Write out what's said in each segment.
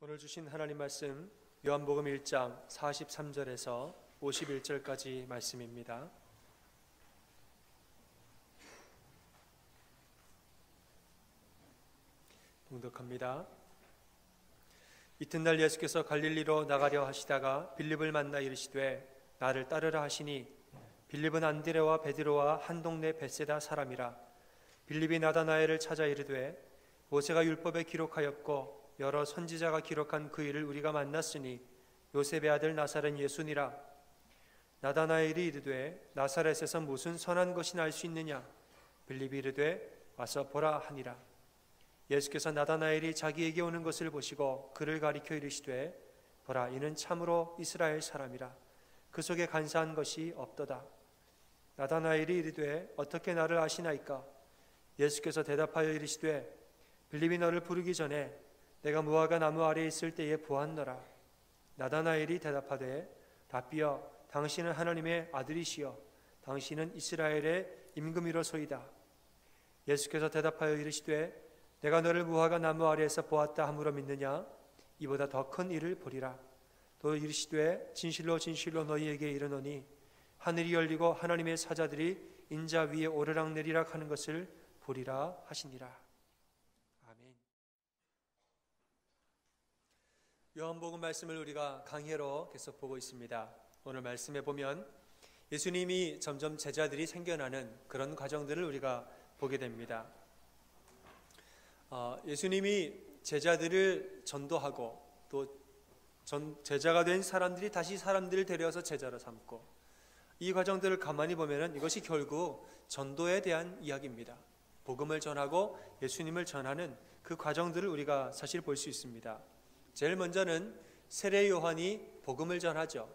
오늘 주신 하나님 말씀 요한복음 1장 43절에서 51절까지 말씀입니다. 봉독합니다. 이튿날 예수께서 갈릴리로 나가려 하시다가 빌립을 만나 이르시되 나를 따르라 하시니 빌립은 안드레와 베드로와 한 동네 벳세다 사람이라. 빌립이 나다나엘을 찾아 이르되 모세가 율법에 기록하였고 여러 선지자가 기록한 그 일을 우리가 만났으니 요셉의 아들 나사렛 예수니라. 나다나엘이 이르되 나사렛에서 무슨 선한 것이 날 수 있느냐. 빌립이 이르되 와서 보라 하니라. 예수께서 나다나엘이 자기에게 오는 것을 보시고 그를 가리켜 이르시되 보라, 이는 참으로 이스라엘 사람이라. 그 속에 간사한 것이 없도다. 나다나엘이 이르되 어떻게 나를 아시나이까. 예수께서 대답하여 이르시되 빌립이 너를 부르기 전에 내가 무화과 나무 아래에 있을 때에 보았노라. 나다나엘이 대답하되 라삐여, 당신은 하나님의 아들이시여 당신은 이스라엘의 임금이로소이다. 예수께서 대답하여 이르시되 내가 너를 무화과 나무 아래에서 보았다 함으로 믿느냐. 이보다 더 큰 일을 보리라. 또 이르시되 진실로 진실로 너희에게 이르노니 하늘이 열리고 하나님의 사자들이 인자 위에 오르락내리락 하는 것을 보리라 하시니라. 아멘. 요한복음 말씀을 우리가 강해로 계속 보고 있습니다. 오늘 말씀에 보면 예수님이 점점 제자들이 생겨나는 그런 과정들을 우리가 보게 됩니다. 예수님이 제자들을 전도하고 또 제자가 된 사람들이 다시 사람들을 데려와서 제자로 삼고, 이 과정들을 가만히 보면 이것이 결국 전도에 대한 이야기입니다. 복음을 전하고 예수님을 전하는 그 과정들을 우리가 사실 볼 수 있습니다. 제일 먼저는 세례 요한이 복음을 전하죠.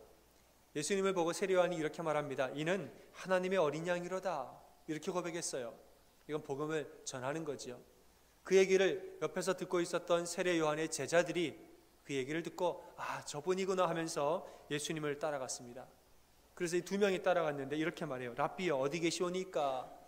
예수님을 보고 세례 요한이 이렇게 말합니다. 이는 하나님의 어린 양이로다. 이렇게 고백했어요. 이건 복음을 전하는 거죠. 그 얘기를 옆에서 듣고 있었던 세례 요한의 제자들이 그 얘기를 듣고 저분이구나 하면서 예수님을 따라갔습니다. 그래서 이 두 명이 따라갔는데 이렇게 말해요. 라삐여, 어디 계시오니까.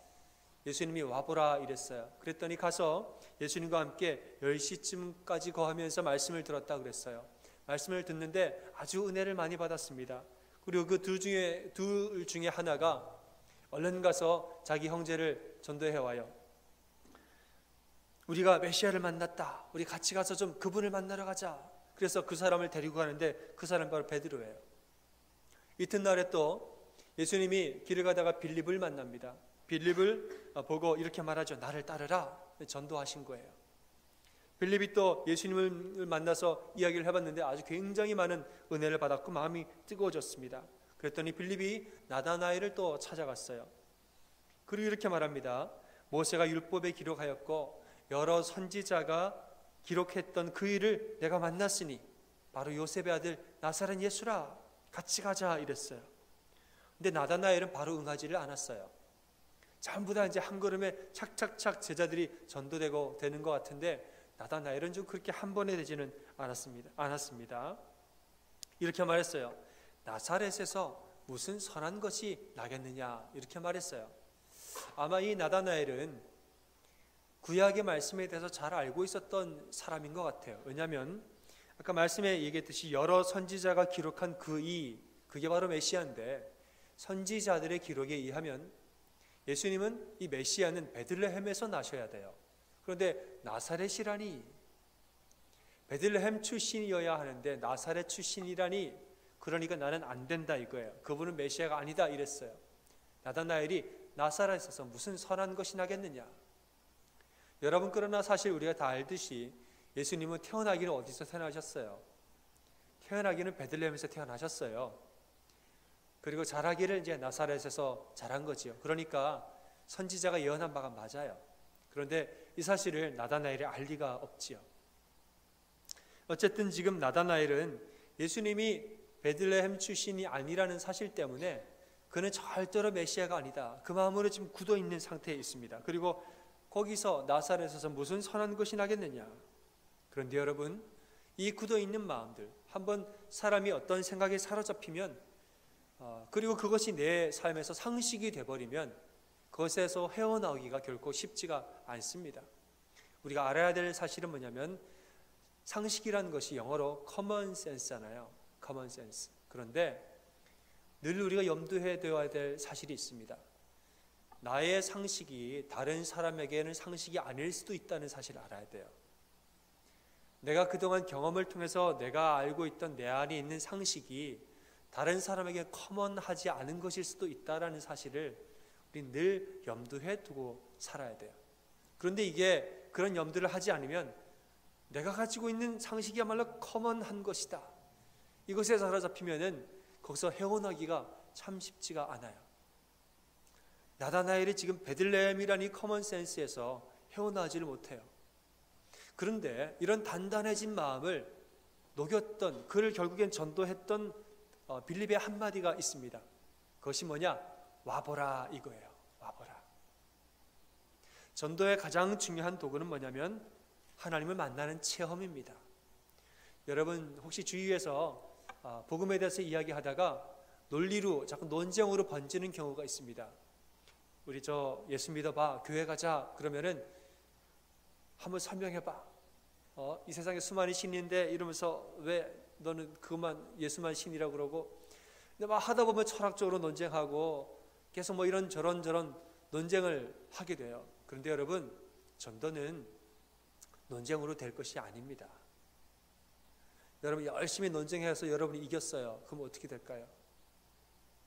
예수님이 와보라 이랬어요. 그랬더니 가서 예수님과 함께 10시쯤까지 거하면서 말씀을 들었다 그랬어요. 말씀을 듣는데 아주 은혜를 많이 받았습니다. 그리고 그 둘 중에 하나가 얼른 가서 자기 형제를 전도해 와요. 우리가 메시아를 만났다. 우리 같이 가서 좀 그분을 만나러 가자. 그래서 그 사람을 데리고 가는데 그 사람이 바로 베드로예요. 이튿날에 또 예수님이 길을 가다가 빌립을 만납니다. 빌립을 보고 이렇게 말하죠. 나를 따르라. 전도하신 거예요. 빌립이 또 예수님을 만나서 이야기를 해봤는데 아주 굉장히 많은 은혜를 받았고 마음이 뜨거워졌습니다. 그랬더니 빌립이 나다나엘을 또 찾아갔어요. 그리고 이렇게 말합니다. 모세가 율법에 기록하였고 여러 선지자가 기록했던 그 일을 내가 만났으니 바로 요셉의 아들 나사렛 예수라. 같이 가자 이랬어요. 근데 나다나엘은 바로 응하지를 않았어요. 전부 다 이제 한 걸음에 착착착 제자들이 전도되고 되는 것 같은데 나다나엘은 좀 그렇게 한 번에 되지는 않았습니다. 이렇게 말했어요. 나사렛에서 무슨 선한 것이 나겠느냐 이렇게 말했어요. 아마 이 나다나엘은 구약의 말씀에 대해서 잘 알고 있었던 사람인 것 같아요. 왜냐하면 아까 말씀에 얘기했듯이 여러 선지자가 기록한 그게 바로 메시아인데, 선지자들의 기록에 의하면 예수님은 이 메시아는 베들레헴에서 나셔야 돼요. 그런데 나사렛이라니, 베들레헴 출신이어야 하는데 나사렛 출신이라니, 그러니까 나는 안 된다 이거예요. 그분은 메시아가 아니다 이랬어요. 나다나엘이 나사렛에서 무슨 선한 것이 나겠느냐. 여러분, 그러나 사실 우리가 다 알듯이 예수님은 태어나기는 어디서 태어나셨어요? 태어나기는 베들레헴에서 태어나셨어요. 그리고 자라기를 이제 나사렛에서 자란 거지요. 그러니까 선지자가 예언한 바가 맞아요. 그런데 이 사실을 나다나엘이 알 리가 없지요. 어쨌든 지금 나다나엘은 예수님이 베들레헴 출신이 아니라는 사실 때문에 그는 절대로 메시아가 아니다. 그 마음으로 지금 굳어 있는 상태에 있습니다. 그리고 거기서 나사렛에서 무슨 선한 것이 나겠느냐. 그런데 여러분, 이 굳어 있는 마음들, 한번 사람이 어떤 생각에 사로잡히면 그리고 그것이 내 삶에서 상식이 돼버리면 그것에서 헤어나오기가 결코 쉽지가 않습니다. 우리가 알아야 될 사실은 뭐냐면 상식이라는 것이 영어로 common sense잖아요. common sense. 그런데 늘 우리가 염두해 둬야 될 사실이 있습니다. 나의 상식이 다른 사람에게는 상식이 아닐 수도 있다는 사실을 알아야 돼요. 내가 그동안 경험을 통해서 내가 알고 있던 내 안에 있는 상식이 다른 사람에게 커먼하지 않은 것일 수도 있다는 사실을 우리 늘 염두해 두고 살아야 돼요. 그런데 이게 그런 염두를 하지 않으면 내가 가지고 있는 상식이야말로 커먼한 것이다. 이것에 사로잡히면은 거기서 헤어나기가 참 쉽지가 않아요. 나다나엘이 지금 베들레헴이라는 이 커먼 센스에서 헤어나지를 못해요. 그런데 이런 단단해진 마음을 녹였던, 그를 결국엔 전도했던 빌립의 한마디가 있습니다. 그것이 뭐냐? 와보라 이거예요. 와보라. 전도의 가장 중요한 도구는 뭐냐면 하나님을 만나는 체험입니다. 여러분 혹시 주위에서 복음에 대해서 이야기하다가 논리로 자꾸 논쟁으로 번지는 경우가 있습니다. 우리 예수 믿어봐, 교회 가자 그러면은 한번 설명해봐. 이 세상에 수많은 신인데 이러면서 왜 너는 그것만 예수만 신이라고 그러고. 근데 막 하다 보면 철학적으로 논쟁하고 계속 뭐 이런 저런 논쟁을 하게 돼요. 그런데 여러분, 전도는 논쟁으로 될 것이 아닙니다. 여러분 열심히 논쟁해서 여러분이 이겼어요. 그럼 어떻게 될까요?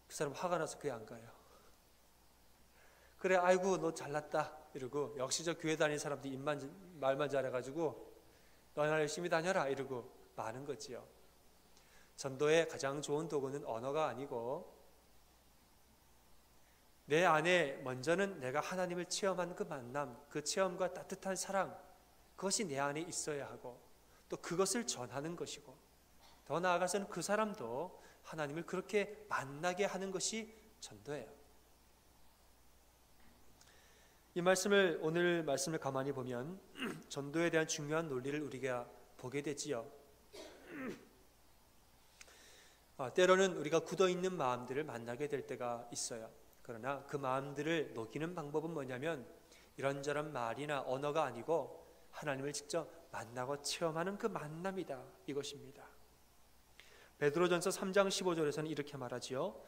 그 사람 화가 나서 교회 안 가요. 그래, 아이고 너 잘났다 이러고, 역시 저 교회 다니는 사람들이 말만 잘해가지고 너나 열심히 다녀라 이러고 마는 거지요. 전도의 가장 좋은 도구는 언어가 아니고 내 안에 먼저는 내가 하나님을 체험한 그 만남, 그 체험과 따뜻한 사랑, 그것이 내 안에 있어야 하고 또 그것을 전하는 것이고, 더 나아가서는 그 사람도 하나님을 그렇게 만나게 하는 것이 전도예요. 이 말씀을, 오늘 말씀을 가만히 보면 전도에 대한 중요한 논리를 우리가 보게 되지요. 때로는 우리가 굳어있는 마음들을 만나게 될 때가 있어요. 그러나 그 마음들을 녹이는 방법은 뭐냐면 이런저런 말이나 언어가 아니고 하나님을 직접 만나고 체험하는 그 만남이다, 이것입니다. 베드로전서 3장 15절에서는 이렇게 말하지요.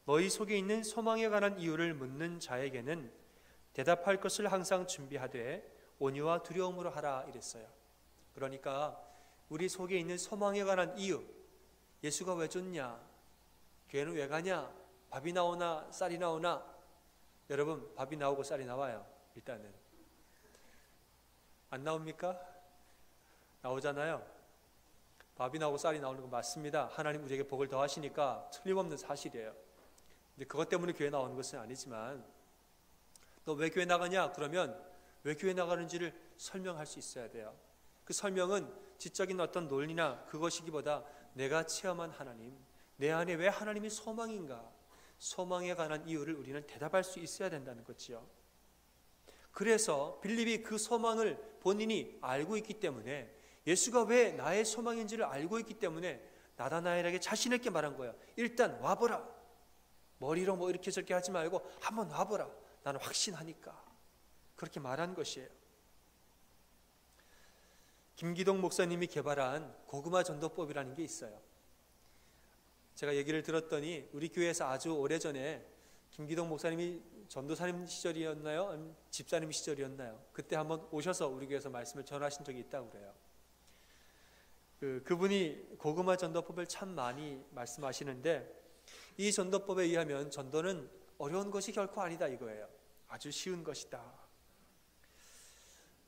너희 속에 있는 소망에 관한 이유를 묻는 자에게는 대답할 것을 항상 준비하되 온유와 두려움으로 하라 이랬어요. 그러니까 우리 속에 있는 소망에 관한 이유, 예수가 왜 좋냐, 교회는 왜 가냐, 밥이 나오나 쌀이 나오나. 여러분 밥이 나오고 쌀이 나와요. 일단은 안 나옵니까? 나오잖아요. 밥이 나오고 쌀이 나오는 거 맞습니다. 하나님 우리에게 복을 더하시니까 틀림없는 사실이에요. 근데 그것 때문에 교회 나오는 것은 아니지만, 너 왜 교회 나가냐? 그러면 왜 교회 나가는지를 설명할 수 있어야 돼요. 그 설명은 지적인 어떤 논리나 그것이기보다 내가 체험한 하나님, 내 안에 왜 하나님이 소망인가, 소망에 관한 이유를 우리는 대답할 수 있어야 된다는 거지요. 그래서 빌립이 그 소망을 본인이 알고 있기 때문에, 예수가 왜 나의 소망인지를 알고 있기 때문에 나다나엘에게 자신 있게 말한 거예요. 일단 와보라. 머리로 뭐 이렇게 저렇게 하지 말고 한번 와보라. 나는 확신하니까. 그렇게 말한 것이에요. 김기동 목사님이 개발한 고구마 전도법이라는 게 있어요. 제가 얘기를 들었더니 우리 교회에서 아주 오래전에 김기동 목사님이 전도사님 시절이었나요? 아니면 집사님 시절이었나요? 그때 한번 오셔서 우리 교회에서 말씀을 전하신 적이 있다고 그래요. 그분이 고구마 전도법을 참 많이 말씀하시는데, 이 전도법에 의하면 전도는 어려운 것이 결코 아니다 이거예요. 아주 쉬운 것이다.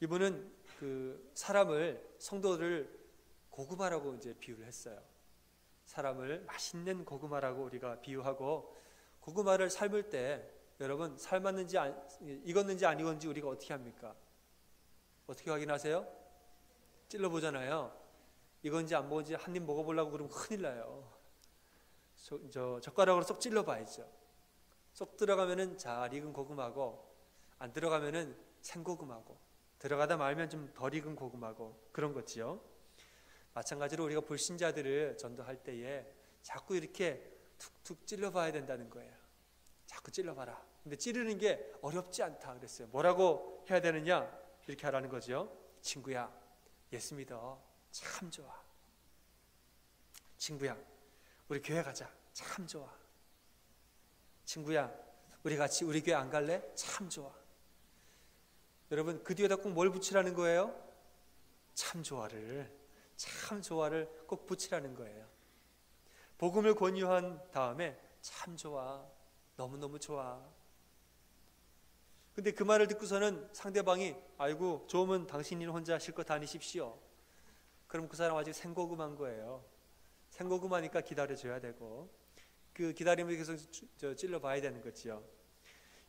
이분은 성도를 고구마라고 이제 비유를 했어요. 사람을 맛있는 고구마라고 우리가 비유하고, 고구마를 삶을 때 여러분 삶았는지 익었는지 안 익었는지 우리가 어떻게 합니까? 어떻게 확인하세요? 찔러보잖아요. 익었는지 안 먹은지 한 입 먹어보려고 그러면 큰일 나요. 젓가락으로 쏙 찔러봐야죠. 쏙 들어가면은 잘 익은 고구마고, 안 들어가면은 생고구마고, 들어가다 말면 좀 덜 익은 고구마고, 그런 거지요. 마찬가지로 우리가 불신자들을 전도할 때에 자꾸 이렇게 툭툭 찔러봐야 된다는 거예요. 자꾸 찔러봐라. 근데 찌르는 게 어렵지 않다 그랬어요. 뭐라고 해야 되느냐? 이렇게 하라는 거죠. 친구야, 예수 믿어. 참 좋아. 친구야, 우리 교회 가자. 참 좋아. 친구야, 우리 같이 우리 교회 안 갈래? 참 좋아. 여러분, 그 뒤에다 꼭 뭘 붙이라는 거예요? 참 좋아를 꼭 붙이라는 거예요. 복음을 권유한 다음에 참 좋아, 너무너무 좋아. 근데 그 말을 듣고서는 상대방이 아이고 좋으면 당신이 혼자 실컷 다니십시오. 그럼 그 사람 아직 생고금한 거예요. 생고금하니까 기다려줘야 되고 그 기다림을 계속 찔러봐야 되는 거지요.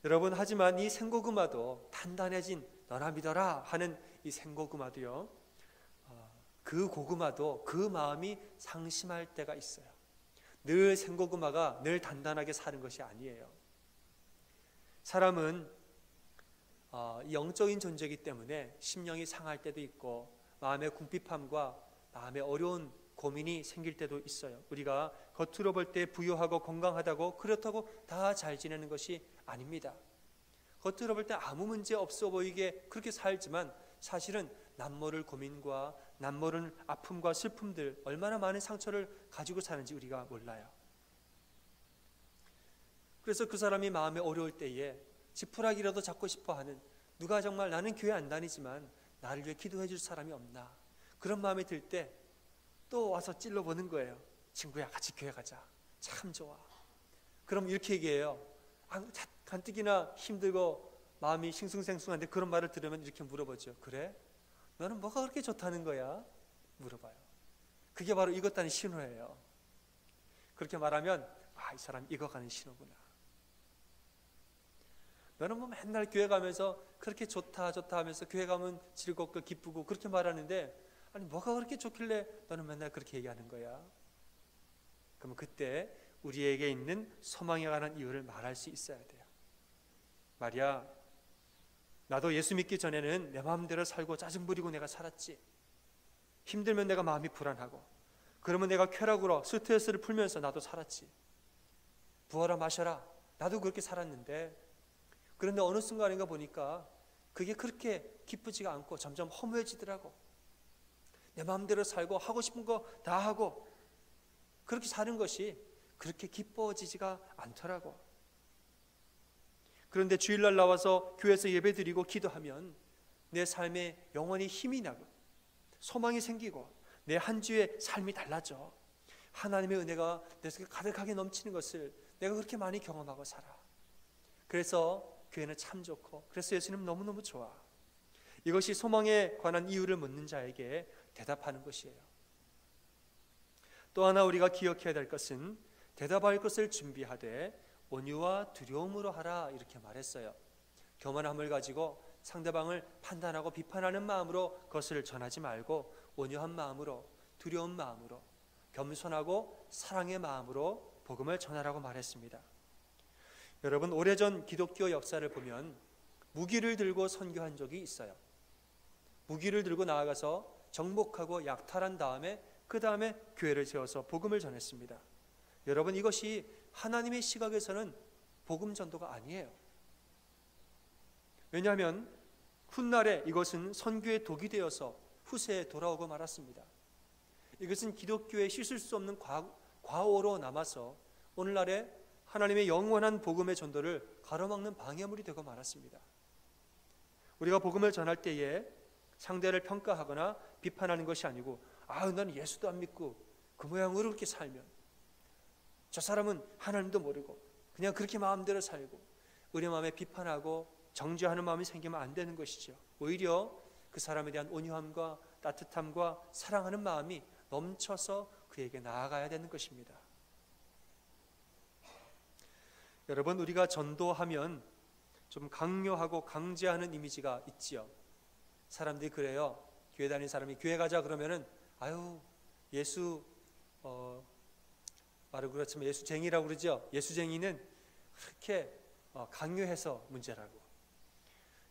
여러분, 하지만 이 생고금아도 단단해진 너나 믿어라 하는 이 생고금아도요, 그 고구마도 그 마음이 상심할 때가 있어요. 늘 생고구마가 늘 단단하게 사는 것이 아니에요. 사람은 영적인 존재이기 때문에 심령이 상할 때도 있고 마음의 궁핍함과 마음의 어려운 고민이 생길 때도 있어요. 우리가 겉으로 볼 때 부유하고 건강하다고 그렇다고 다 잘 지내는 것이 아닙니다. 겉으로 볼 때 아무 문제 없어 보이게 그렇게 살지만 사실은 남모를 고민과 남모를 아픔과 슬픔들, 얼마나 많은 상처를 가지고 사는지 우리가 몰라요. 그래서 그 사람이 마음에 어려울 때에 지푸라기라도 잡고 싶어하는, 누가 정말 나는 교회 안 다니지만 나를 위해 기도해 줄 사람이 없나, 그런 마음이 들 때 또 와서 찔러보는 거예요. 친구야, 같이 교회 가자. 참 좋아. 그럼 이렇게 얘기해요. 가뜩이나 힘들고 마음이 싱숭생숭한데 그런 말을 들으면 이렇게 물어보죠. 그래? 너는 뭐가 그렇게 좋다는 거야? 물어봐요. 그게 바로 익었다는 신호예요. 그렇게 말하면 이 사람 익어가는 신호구나. 너는 뭐 맨날 교회 가면서 그렇게 좋다 하면서 교회 가면 즐겁고 기쁘고 그렇게 말하는데, 아니 뭐가 그렇게 좋길래 너는 맨날 그렇게 얘기하는 거야? 그러면 그때 우리에게 있는 소망에 관한 이유를 말할 수 있어야 돼요. 말이야, 나도 예수 믿기 전에는 내 마음대로 살고 짜증 부리고 내가 살았지. 힘들면 내가 마음이 불안하고, 그러면 내가 쾌락으로 스트레스를 풀면서 나도 살았지. 부어라 마셔라, 나도 그렇게 살았는데, 그런데 어느 순간인가 보니까 그게 그렇게 기쁘지가 않고 점점 허무해지더라고. 내 마음대로 살고 하고 싶은 거 다 하고 그렇게 사는 것이 그렇게 기뻐지지가 않더라고. 그런데 주일날 나와서 교회에서 예배드리고 기도하면 내 삶에 영원히 힘이 나고 소망이 생기고 내 한 주의 삶이 달라져. 하나님의 은혜가 내 속에 가득하게 넘치는 것을 내가 그렇게 많이 경험하고 살아. 그래서 교회는 참 좋고, 그래서 예수님 너무너무 좋아. 이것이 소망에 관한 이유를 묻는 자에게 대답하는 것이에요. 또 하나 우리가 기억해야 될 것은 대답할 것을 준비하되 온유와 두려움으로 하라, 이렇게 말했어요. 교만함을 가지고 상대방을 판단하고 비판하는 마음으로 그것을 전하지 말고 온유한 마음으로, 두려운 마음으로, 겸손하고 사랑의 마음으로 복음을 전하라고 말했습니다. 여러분, 오래전 기독교 역사를 보면 무기를 들고 선교한 적이 있어요. 무기를 들고 나아가서 정복하고 약탈한 다음에 그 다음에 교회를 세워서 복음을 전했습니다. 여러분, 이것이 하나님의 시각에서는 복음 전도가 아니에요. 왜냐하면 훗날에 이것은 선교의 독이 되어서 후세에 돌아오고 말았습니다. 이것은 기독교에 씻을 수 없는 과오로 남아서 오늘날에 하나님의 영원한 복음의 전도를 가로막는 방해물이 되고 말았습니다. 우리가 복음을 전할 때에 상대를 평가하거나 비판하는 것이 아니고, 난 예수도 안 믿고 그 모양으로 그렇게 살면, 저 사람은 하나님도 모르고 그냥 그렇게 마음대로 살고, 우리 마음에 비판하고 정죄하는 마음이 생기면 안 되는 것이죠. 오히려 그 사람에 대한 온유함과 따뜻함과 사랑하는 마음이 넘쳐서 그에게 나아가야 되는 것입니다. 여러분, 우리가 전도하면 좀 강요하고 강제하는 이미지가 있지요. 사람들이 그래요. 교회 다니는 사람이 교회 가자 그러면은 예수 말은 그렇지만 예수쟁이라고 그러죠. 예수쟁이는 그렇게 강요해서 문제라고.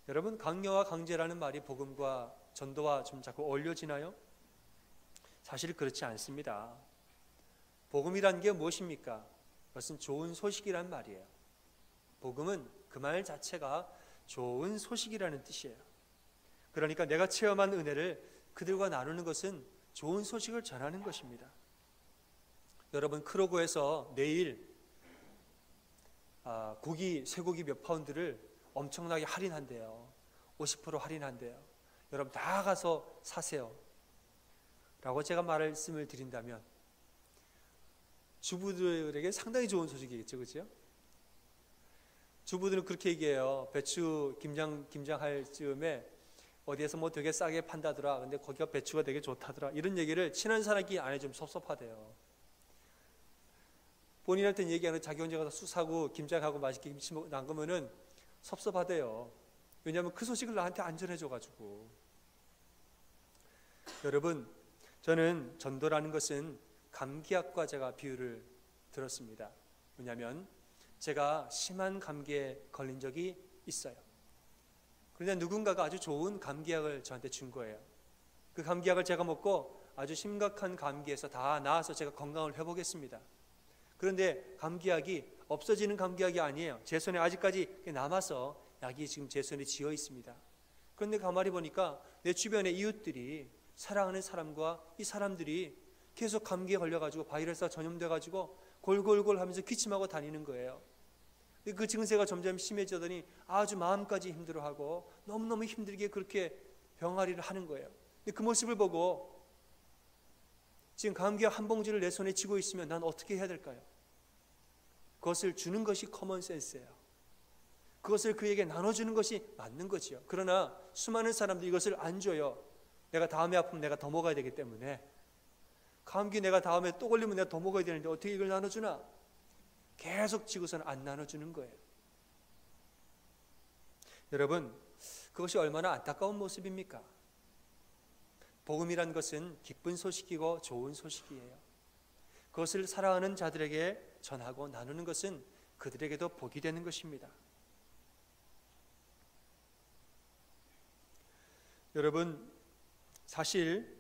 여러분, 강요와 강제라는 말이 복음과 전도와 좀 자꾸 어울려지나요? 사실 그렇지 않습니다. 복음이란 게 무엇입니까? 그것은 좋은 소식이란 말이에요. 복음은 그 말 자체가 좋은 소식이라는 뜻이에요. 그러니까 내가 체험한 은혜를 그들과 나누는 것은 좋은 소식을 전하는 것입니다. 여러분, 크로고에서 내일 쇠고기 몇 파운드를 엄청나게 할인한대요. 50% 할인한대요. 여러분 나가서 사세요 라고 제가 말씀을 드린다면 주부들에게 상당히 좋은 소식이겠죠. 그렇죠? 주부들은 그렇게 얘기해요. 배추 김장할 즈음에 어디에서 뭐 되게 싸게 판다더라. 근데 거기가 배추가 되게 좋다더라. 이런 얘기를 친한 사람끼리 안 해주면 섭섭하대요. 본인한테는 얘기하는 자기 혼자 가서 쑥 사고 김장하고 맛있게 김치 담그면은 섭섭하대요. 왜냐하면 그 소식을 나한테 안 전해줘가지고. 여러분, 저는 전도라는 것은 감기약과 제가 비유를 들었습니다. 왜냐하면 제가 심한 감기에 걸린 적이 있어요. 그런데 누군가가 아주 좋은 감기약을 저한테 준 거예요. 그 감기약을 제가 먹고 아주 심각한 감기에서 다 나아서 제가 건강을 회복했습니다. 그런데 감기약이 없어지는 감기약이 아니에요. 제 손에 아직까지 남아서 약이 지금 제 손에 쥐어 있습니다. 그런데 가만히 보니까 내 주변의 이웃들이, 사랑하는 사람과 이 사람들이 계속 감기에 걸려가지고 바이러스가 전염돼가지고 골골골 하면서 기침하고 다니는 거예요. 그 증세가 점점 심해지더니 아주 마음까지 힘들어하고 너무너무 힘들게 그렇게 병아리를 하는 거예요. 그 모습을 보고 지금 감기약 한 봉지를 내 손에 쥐고 있으면 난 어떻게 해야 될까요? 그것을 주는 것이 커먼 센스예요. 그것을 그에게 나눠주는 것이 맞는 거지요. 그러나 수많은 사람들이 이것을 안 줘요. 내가 다음에 아프면 내가 더 먹어야 되기 때문에, 감기 내가 다음에 또 걸리면 내가 더 먹어야 되는데 어떻게 이걸 나눠주나? 계속 지고서는 안 나눠주는 거예요. 여러분, 그것이 얼마나 안타까운 모습입니까? 복음이란 것은 기쁜 소식이고 좋은 소식이에요. 그것을 사랑하는 자들에게 전하고 나누는 것은 그들에게도 복이 되는 것입니다. 여러분, 사실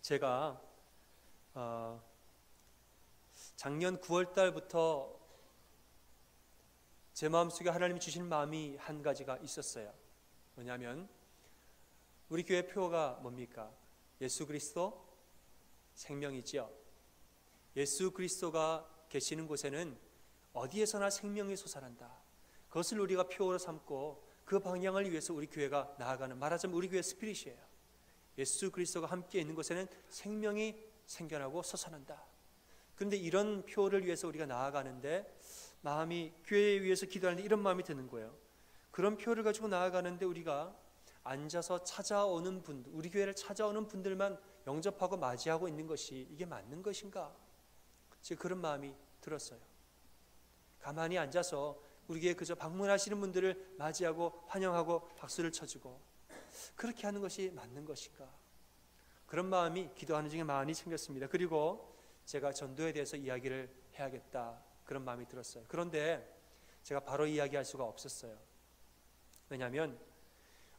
제가 작년 9월 달부터 제 마음속에 하나님이 주신 마음이 한 가지가 있었어요. 뭐냐면 우리 교회 표어가 뭡니까? 예수 그리스도 생명이지요. 예수 그리스도가 계시는 곳에는 어디에서나 생명이 솟아난다. 그것을 우리가 표어로 삼고 그 방향을 위해서 우리 교회가 나아가는, 말하자면 우리 교회 스피릿이에요. 예수 그리스도가 함께 있는 곳에는 생명이 생겨나고 솟아난다. 그런데 이런 표를 위해서 우리가 나아가는데 마음이, 교회에 위해서 기도하는데 이런 마음이 드는 거예요. 그런 표를 가지고 나아가는데 우리가 앉아서 찾아오는 분들, 우리 교회를 찾아오는 분들만 영접하고 맞이하고 있는 것이 이게 맞는 것인가? 지금 그런 마음이 들었어요. 가만히 앉아서 우리 교회 그저 방문하시는 분들을 맞이하고 환영하고 박수를 쳐주고 그렇게 하는 것이 맞는 것인가? 그런 마음이 기도하는 중에 많이 생겼습니다. 그리고 제가 전도에 대해서 이야기를 해야겠다, 그런 마음이 들었어요. 그런데 제가 바로 이야기할 수가 없었어요. 왜냐하면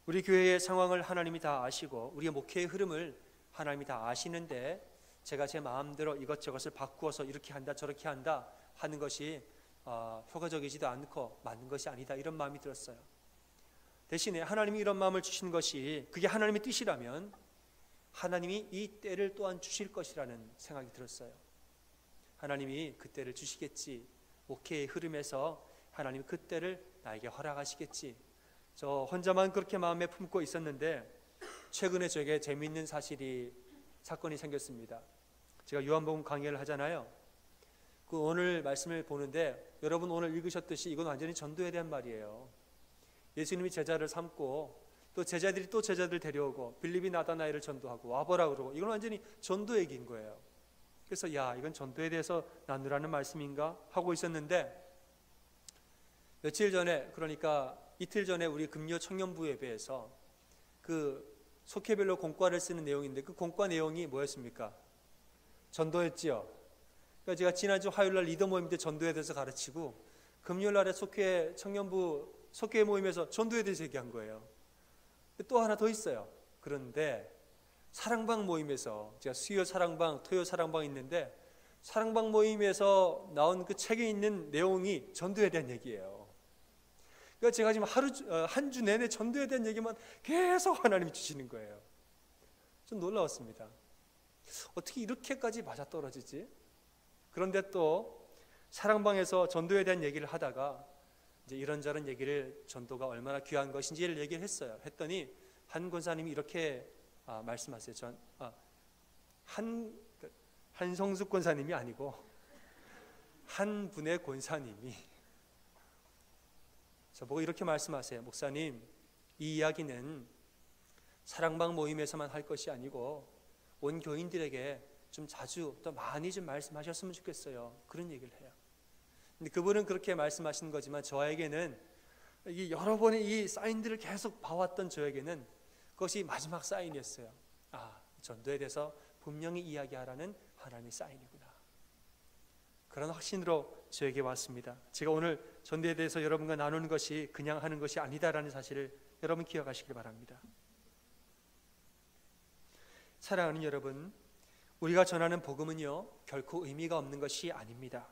우리 교회의 상황을 하나님이 다 아시고 우리의 목회의 흐름을 하나님이 다 아시는데 제가 제 마음대로 이것저것을 바꾸어서 이렇게 한다 저렇게 한다 하는 것이 효과적이지도 않고 맞는 것이 아니다, 이런 마음이 들었어요. 대신에 하나님이 이런 마음을 주신 것이 그게 하나님의 뜻이라면 하나님이 이 때를 또한 주실 것이라는 생각이 들었어요. 하나님이 그 때를 주시겠지, 목회의 흐름에서 하나님이 그 때를 나에게 허락하시겠지. 저 혼자만 그렇게 마음에 품고 있었는데 최근에 저에게 재미있는 사건이 생겼습니다. 제가 요한복음 강의를 하잖아요. 그 오늘 말씀을 보는데 여러분 오늘 읽으셨듯이 이건 완전히 전도에 대한 말이에요. 예수님이 제자를 삼고 또 제자들이 또 제자들 데려오고 빌립이 나다나엘을 전도하고 와보라 그러고 이건 완전히 전도 얘기인 거예요. 그래서 야, 이건 전도에 대해서 나누라는 말씀인가 하고 있었는데 며칠 전에, 그러니까 이틀 전에 우리 금요 청년부 예배에서 그 속회별로 공과를 쓰는 내용인데 그 공과 내용이 뭐였습니까? 전도였지요. 그러니까 제가 지난주 화요일날 리더 모임 때 전도에 대해서 가르치고 금요일날에 속회 청년부 속회 모임에서 전도에 대해서 얘기한 거예요. 또 하나 더 있어요. 그런데 사랑방 모임에서, 제가 수요 사랑방, 토요 사랑방 있는데 사랑방 모임에서 나온 그 책에 있는 내용이 전도에 대한 얘기예요. 그러니까 제가 지금 한 주 내내 전도에 대한 얘기만 계속 하나님이 주시는 거예요. 좀 놀라웠습니다. 어떻게 이렇게까지 맞아떨어지지? 그런데 또 사랑방에서 전도에 대한 얘기를 하다가 이제 이런저런 얘기를, 전도가 얼마나 귀한 것인지를 얘기를 했어요. 했더니 한 권사님이 이렇게 말씀하세요. 한성숙 권사님이 아니고 한 분의 권사님이 저보고 이렇게 말씀하세요. 목사님, 이 이야기는 사랑방 모임에서만 할 것이 아니고 온 교인들에게 좀 자주 또 많이 좀 말씀하셨으면 좋겠어요. 그런 얘기를 해요. 근데 그분은 그렇게 말씀하시는 거지만 저에게는 이 여러 번의 이 사인들을 계속 봐왔던 저에게는 그것이 마지막 사인이었어요. 전도에 대해서 분명히 이야기하라는 하나님의 사인이구나. 그런 확신으로 저에게 왔습니다. 제가 오늘 전도에 대해서 여러분과 나누는 것이 그냥 하는 것이 아니다라는 사실을 여러분 기억하시길 바랍니다. 사랑하는 여러분, 우리가 전하는 복음은요, 결코 의미가 없는 것이 아닙니다.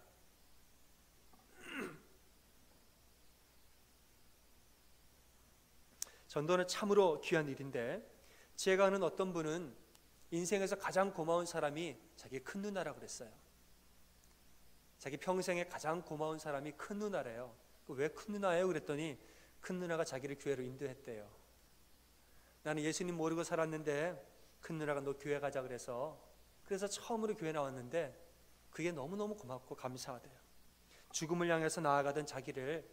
전도는 참으로 귀한 일인데, 제가 아는 어떤 분은 인생에서 가장 고마운 사람이 자기 큰 누나라고 그랬어요. 자기 평생에 가장 고마운 사람이 큰 누나래요. 왜 큰 누나예요? 그랬더니 큰 누나가 자기를 교회로 인도했대요. 나는 예수님 모르고 살았는데 큰 누나가 너 교회 가자 그래서 처음으로 교회 나왔는데 그게 너무너무 고맙고 감사하대요. 죽음을 향해서 나아가던 자기를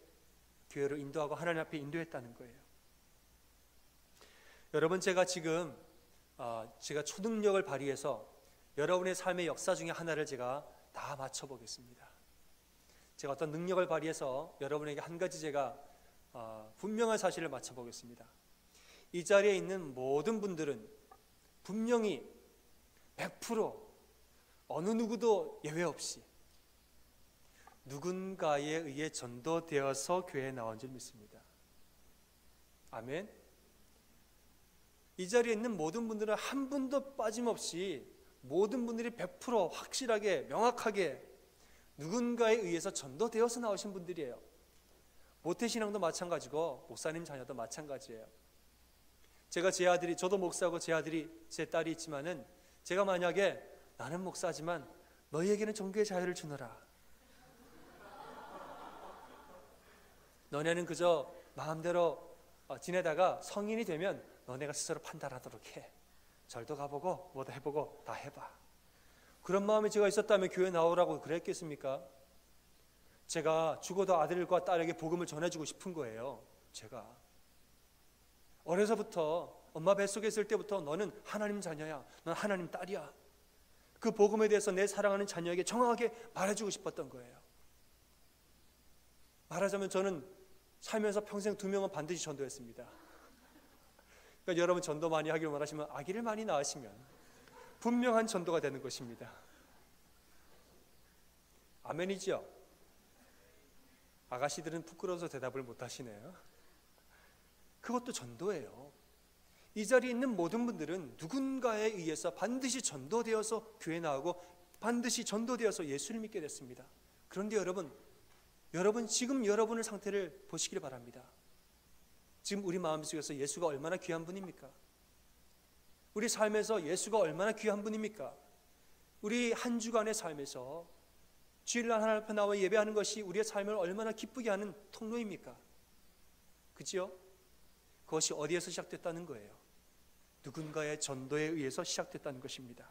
교회로 인도하고 하나님 앞에 인도했다는 거예요. 여러분, 제가 지금 제가 초능력을 발휘해서 여러분의 삶의 역사 중에 하나를 제가 다 맞춰보겠습니다. 제가 어떤 능력을 발휘해서 여러분에게 한 가지 제가 분명한 사실을 맞춰보겠습니다. 이 자리에 있는 모든 분들은 분명히 100% 어느 누구도 예외 없이 누군가에 의해 전도되어서 교회에 나온 줄 믿습니다. 아멘. 이 자리에 있는 모든 분들은 한 분도 빠짐없이 모든 분들이 100% 확실하게 명확하게 누군가에 의해서 전도되어서 나오신 분들이에요. 모태신앙도 마찬가지고 목사님 자녀도 마찬가지예요. 제가 제 아들이, 저도 목사고 제 아들이, 제 딸이 있지만은 제가 만약에 나는 목사지만 너희에게는 종교의 자유를 주노라, 너네는 그저 마음대로 지내다가 성인이 되면 너네가 스스로 판단하도록 해, 절도 가보고 뭐도 해보고 다 해봐, 그런 마음이 제가 있었다면 교회 나오라고 그랬겠습니까? 제가 죽어도 아들과 딸에게 복음을 전해주고 싶은 거예요. 제가 어려서부터 엄마 뱃속에 있을 때부터 너는 하나님 자녀야, 넌 하나님 딸이야, 그 복음에 대해서 내 사랑하는 자녀에게 정확하게 말해주고 싶었던 거예요. 말하자면 저는 살면서 평생 2명은 반드시 전도했습니다. 그러니까 여러분, 전도 많이 하길 원하시면 아기를 많이 낳으시면 분명한 전도가 되는 것입니다. 아멘이지요? 아가씨들은 부끄러워서 대답을 못 하시네요. 그것도 전도예요. 이 자리에 있는 모든 분들은 누군가에 의해서 반드시 전도되어서 교회 나오고 반드시 전도되어서 예수를 믿게 됐습니다. 그런데 여러분 지금 여러분의 상태를 보시길 바랍니다. 지금 우리 마음속에서 예수가 얼마나 귀한 분입니까? 우리 삶에서 예수가 얼마나 귀한 분입니까? 우리 한 주간의 삶에서 주일날 하나님 앞에 나와 예배하는 것이 우리의 삶을 얼마나 기쁘게 하는 통로입니까? 그렇죠? 그것이 어디에서 시작됐다는 거예요? 누군가의 전도에 의해서 시작됐다는 것입니다.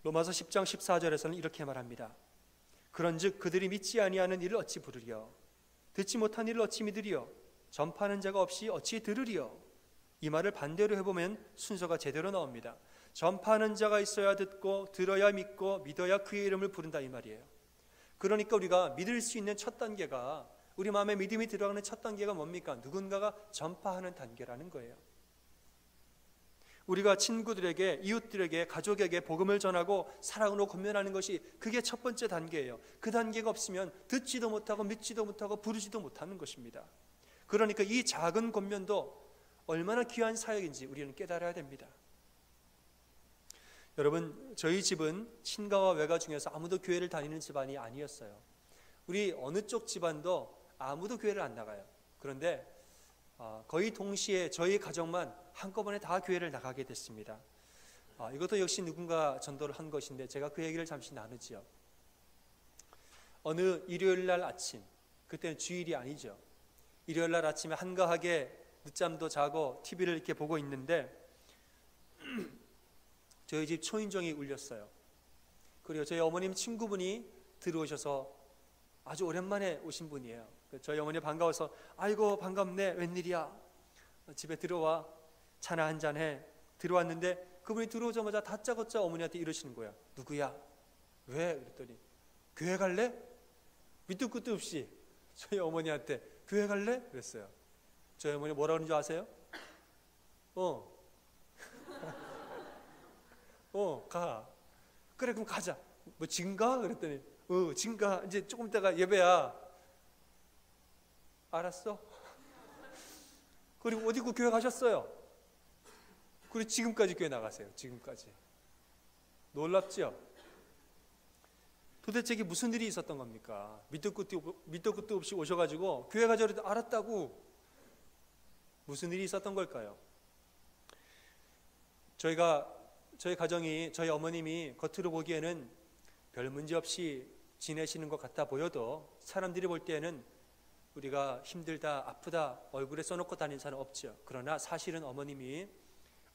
로마서 10장 14절에서는 이렇게 말합니다. 그런즉 그들이 믿지 아니하는 일을 어찌 부르리요? 듣지 못한 일을 어찌 믿으리요? 전파하는 자가 없이 어찌 들으리요? 이 말을 반대로 해보면 순서가 제대로 나옵니다. 전파하는 자가 있어야 듣고 들어야 믿고 믿어야 그의 이름을 부른다, 이 말이에요. 그러니까 우리가 믿을 수 있는 첫 단계가, 우리 마음에 믿음이 들어가는 첫 단계가 뭡니까? 누군가가 전파하는 단계라는 거예요. 우리가 친구들에게, 이웃들에게, 가족에게 복음을 전하고 사랑으로 권면하는 것이 그게 첫 번째 단계예요. 그 단계가 없으면 듣지도 못하고 믿지도 못하고 부르지도 못하는 것입니다. 그러니까 이 작은 권면도 얼마나 귀한 사역인지 우리는 깨달아야 됩니다. 여러분, 저희 집은 친가와 외가 중에서 아무도 교회를 다니는 집안이 아니었어요. 우리 어느 쪽 집안도 아무도 교회를 안 나가요. 그런데 거의 동시에 저희 가정만 한꺼번에 다 교회를 나가게 됐습니다. 이것도 역시 누군가 전도를 한 것인데 제가 그 얘기를 잠시 나누지요. 어느 일요일 날 아침, 그때는 주일이 아니죠. 일요일 날 아침에 한가하게 늦잠도 자고 TV를 이렇게 보고 있는데 저희 집 초인종이 울렸어요. 그리고 저희 어머님 친구분이 들어오셔서 아주 오랜만에 오신 분이에요. 저희 어머니 반가워서 아이고 반갑네, 웬일이야, 집에 들어와 차나 한잔해. 들어왔는데 그분이 들어오자마자 다짜고짜 어머니한테 이러시는 거야. 누구야? 왜? 그랬더니 교회 갈래? 밑도 끝도 없이 저희 어머니한테 교회 갈래? 그랬어요. 저희 어머니 뭐라 그러는 줄 아세요? 가. 그래 그럼 가자. 뭐 지금 가? 그랬더니 지금 가. 이제 조금 있다가 예배야. 알았어. 그리고 어디고 교회 가셨어요. 그리고 지금까지 교회 나가세요. 지금까지. 놀랍죠? 도대체 이게 무슨 일이 있었던 겁니까? 밑도 끝도 없이 오셔가지고 교회 가자 그래도 알았다고. 무슨 일이 있었던 걸까요? 저희 가정이, 저희 어머님이 겉으로 보기에는 별 문제 없이 지내시는 것 같아 보여도 사람들이 볼 때에는 우리가 힘들다, 아프다 얼굴에 써놓고 다니는 사람 없죠. 그러나 사실은 어머님이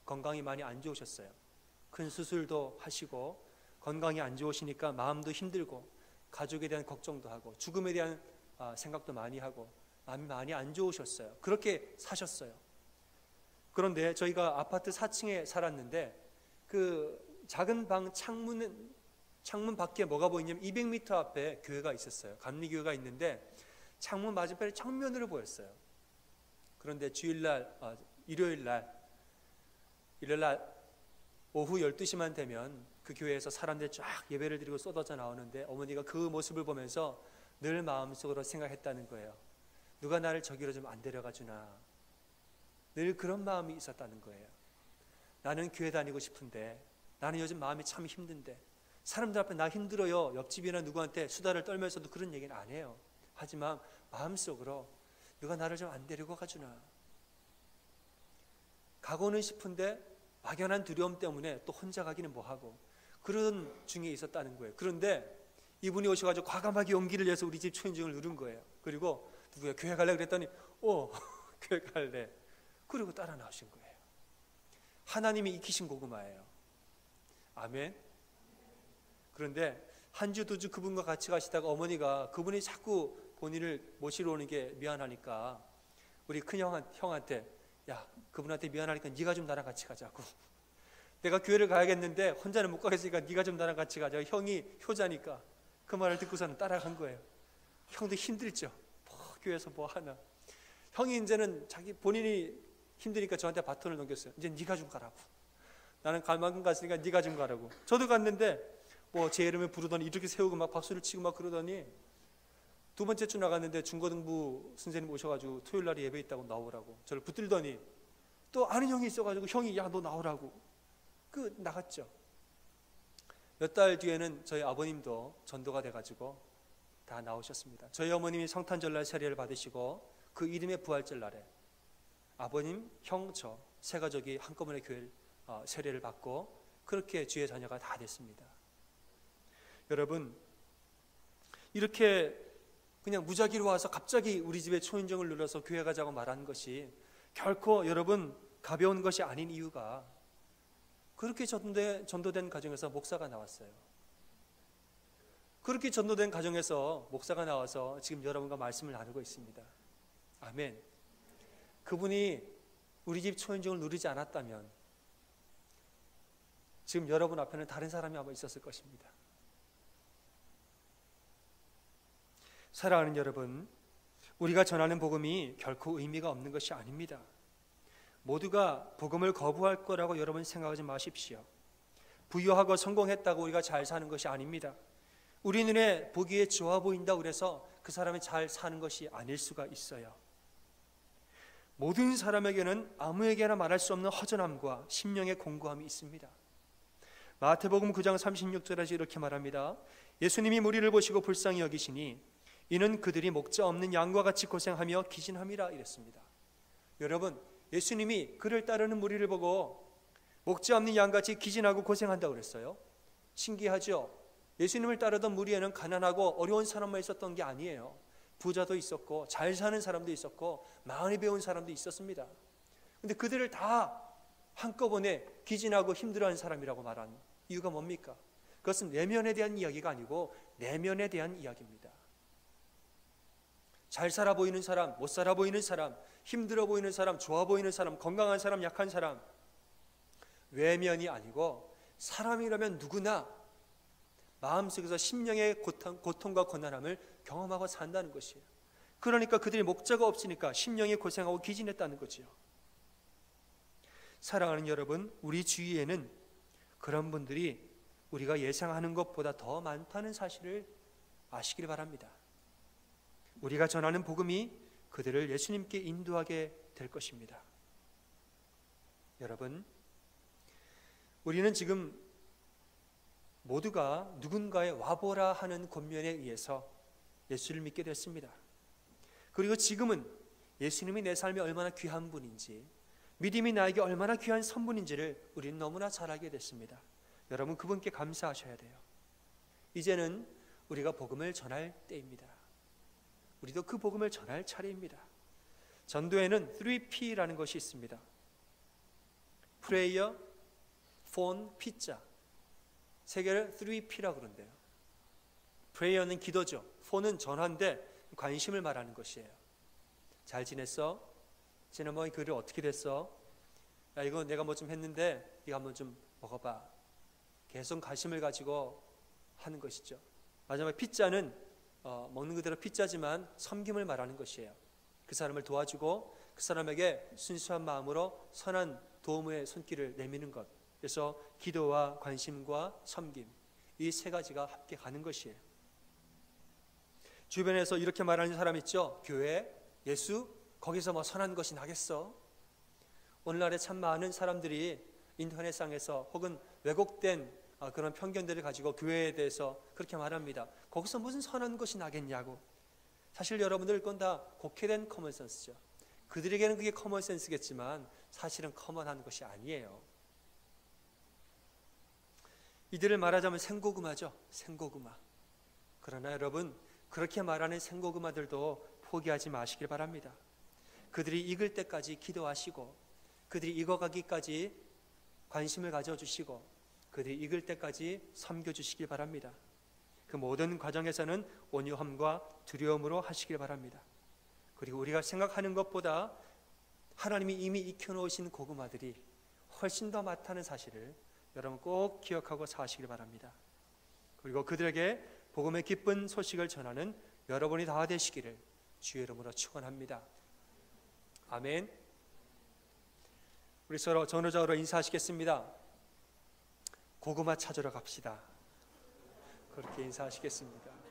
건강이 많이 안 좋으셨어요. 큰 수술도 하시고 건강이 안 좋으시니까 마음도 힘들고 가족에 대한 걱정도 하고 죽음에 대한 생각도 많이 하고 마음이 많이 안 좋으셨어요. 그렇게 사셨어요. 그런데 저희가 아파트 4층에 살았는데 그 작은 방 창문 밖에 뭐가 보이냐면 200m 앞에 교회가 있었어요. 감리교회가 있는데 창문 맞은편에 정면으로 보였어요. 그런데 일요일 날 오후 12시만 되면 그 교회에서 사람들이 쫙 예배를 드리고 쏟아져 나오는데 어머니가 그 모습을 보면서 늘 마음속으로 생각했다는 거예요. 누가 나를 저기로 좀 안 데려가 주나. 늘 그런 마음이 있었다는 거예요. 나는 교회 다니고 싶은데, 나는 요즘 마음이 참 힘든데, 사람들 앞에 나 힘들어요 옆집이나 누구한테 수다를 떨면서도 그런 얘기는 안 해요. 하지만 마음속으로 누가 나를 좀 안 데리고 가주나. 가고는 싶은데 막연한 두려움 때문에 또 혼자 가기는 뭐하고, 그런 중에 있었다는 거예요. 그런데 이분이 오셔가지고 과감하게 용기를 내서 우리 집 초인종을 누른 거예요. 그리고 누구야 교회 갈래? 그랬더니 교회 갈래. 그리고 따라 나오신 거예요. 하나님이 익히신 고구마예요. 아멘. 그런데 한 주 두 주 그분과 같이 가시다가 어머니가 그분이 자꾸 본인을 모시러 오는 게 미안하니까 우리 큰 형한테 야, 그분한테 미안하니까 네가 좀 나랑 같이 가자고. 내가 교회를 가야겠는데 혼자는 못 가겠으니까 네가 좀 나랑 같이 가자. 형이 효자니까 그 말을 듣고서는 따라간 거예요. 형도 힘들죠. 교회에서 뭐 하나. 형이 이제는 본인이 힘드니까 저한테 바톤을 넘겼어요. 이제 네가 좀 가라고. 나는 갈 만큼 갔으니까 네가 좀 가라고. 저도 갔는데 제 이름을 부르더니 이렇게 세우고 막 박수를 치고 막 그러더니 두 번째 주 나갔는데 중고등부 선생님 오셔가지고 토요일 날에 예배 있다고 나오라고 저를 붙들더니 또 아는 형이 있어가지고 형이 야 너 나오라고 나갔죠. 몇 달 뒤에는 저희 아버님도 전도가 돼가지고 다 나오셨습니다. 저희 어머님이 성탄절날 세례를 받으시고 그 이름의 부활절 날에 아버님, 형, 저 세 가족이 한꺼번에 교회를 세례를 받고 그렇게 주의 자녀가 다 됐습니다. 여러분, 이렇게 그냥 무작위로 와서 갑자기 우리 집에 초인종을 눌러서 교회 가자고 말하는 것이 결코 여러분 가벼운 것이 아닌 이유가 그렇게 전도된 가정에서 목사가 나왔어요. 그렇게 전도된 가정에서 목사가 나와서 지금 여러분과 말씀을 나누고 있습니다. 아멘. 그분이 우리 집 초인종을 누르지 않았다면 지금 여러분 앞에는 다른 사람이 아마 있었을 것입니다. 사랑하는 여러분, 우리가 전하는 복음이 결코 의미가 없는 것이 아닙니다. 모두가 복음을 거부할 거라고 여러분 생각하지 마십시오. 부유하고 성공했다고 우리가 잘 사는 것이 아닙니다. 우리 눈에 보기에 좋아 보인다고 그래서 그 사람이 잘 사는 것이 아닐 수가 있어요. 모든 사람에게는 아무에게나 말할 수 없는 허전함과 심령의 공고함이 있습니다. 마태복음 9장 36절에서 이렇게 말합니다. 예수님이 무리를 보시고 불쌍히 여기시니 이는 그들이 목자 없는 양과 같이 고생하며 기진함이라 이랬습니다. 여러분, 예수님이 그를 따르는 무리를 보고 목자 없는 양같이 기진하고 고생한다고 그랬어요. 신기하죠? 예수님을 따르던 무리에는 가난하고 어려운 사람만 있었던 게 아니에요. 부자도 있었고 잘 사는 사람도 있었고 많이 배운 사람도 있었습니다. 근데 그들을 다 한꺼번에 기진하고 힘들어하는 사람이라고 말한 이유가 뭡니까? 그것은 내면에 대한 이야기가 아니고 내면에 대한 이야기입니다. 잘 살아 보이는 사람, 못 살아 보이는 사람, 힘들어 보이는 사람, 좋아 보이는 사람, 건강한 사람, 약한 사람, 외면이 아니고 사람이라면 누구나 마음속에서 심령의 고통과 고난함을 경험하고 산다는 것이에요. 그러니까 그들이 목자가 없으니까 심령이 고생하고 기진했다는 거지요. 사랑하는 여러분, 우리 주위에는 그런 분들이 우리가 예상하는 것보다 더 많다는 사실을 아시길 바랍니다. 우리가 전하는 복음이 그들을 예수님께 인도하게 될 것입니다. 여러분, 우리는 지금 모두가 누군가의 와보라 하는 권면에 의해서 예수를 믿게 됐습니다. 그리고 지금은 예수님이 내 삶에 얼마나 귀한 분인지, 믿음이 나에게 얼마나 귀한 선분인지를 우리는 너무나 잘 알게 됐습니다. 여러분, 그분께 감사하셔야 돼요. 이제는 우리가 복음을 전할 때입니다. 우리도 그 복음을 전할 차례입니다. 전도에는 3P라는 것이 있습니다. 프레이어, 폰, 피자. 세 개를 3P라고 그런대요. 프레이어는 기도죠. 폰은 전화인데 관심을 말하는 것이에요. 잘 지냈어? 지난번에 글을 어떻게 됐어? 야, 이거 내가 뭐 좀 했는데 네가 한번 좀 먹어봐. 계속 관심을 가지고 하는 것이죠. 마지막에 피자는 먹는 그대로 피자지만 섬김을 말하는 것이에요. 그 사람을 도와주고 그 사람에게 순수한 마음으로 선한 도움의 손길을 내미는 것. 그래서 기도와 관심과 섬김, 이 세 가지가 함께 가는 것이에요. 주변에서 이렇게 말하는 사람 있죠. 교회, 예수, 거기서 뭐 선한 것이 나겠어? 오늘날에 참 많은 사람들이 인터넷상에서 혹은 왜곡된 그런 편견들을 가지고 교회에 대해서 그렇게 말합니다. 거기서 무슨 선한 것이 나겠냐고. 사실 여러분들 그건 다 곡해된 커먼센스죠. 그들에게는 그게 커먼센스겠지만 사실은 커먼한 것이 아니에요. 이들을 말하자면 생고구마죠. 생고구마. 그러나 여러분, 그렇게 말하는 생고구마들도 포기하지 마시길 바랍니다. 그들이 익을 때까지 기도하시고 그들이 익어가기까지 관심을 가져주시고 그들이 익을 때까지 섬겨주시길 바랍니다. 그 모든 과정에서는 온유함과 두려움으로 하시길 바랍니다. 그리고 우리가 생각하는 것보다 하나님이 이미 익혀놓으신 고구마들이 훨씬 더 많다는 사실을 여러분 꼭 기억하고 사시길 바랍니다. 그리고 그들에게 복음의 기쁜 소식을 전하는 여러분이 다 되시기를 주의 이름으로 축원합니다. 아멘. 우리 서로 전우적으로 인사하시겠습니다. 고구마 찾으러 갑시다. 그렇게 인사하시겠습니다.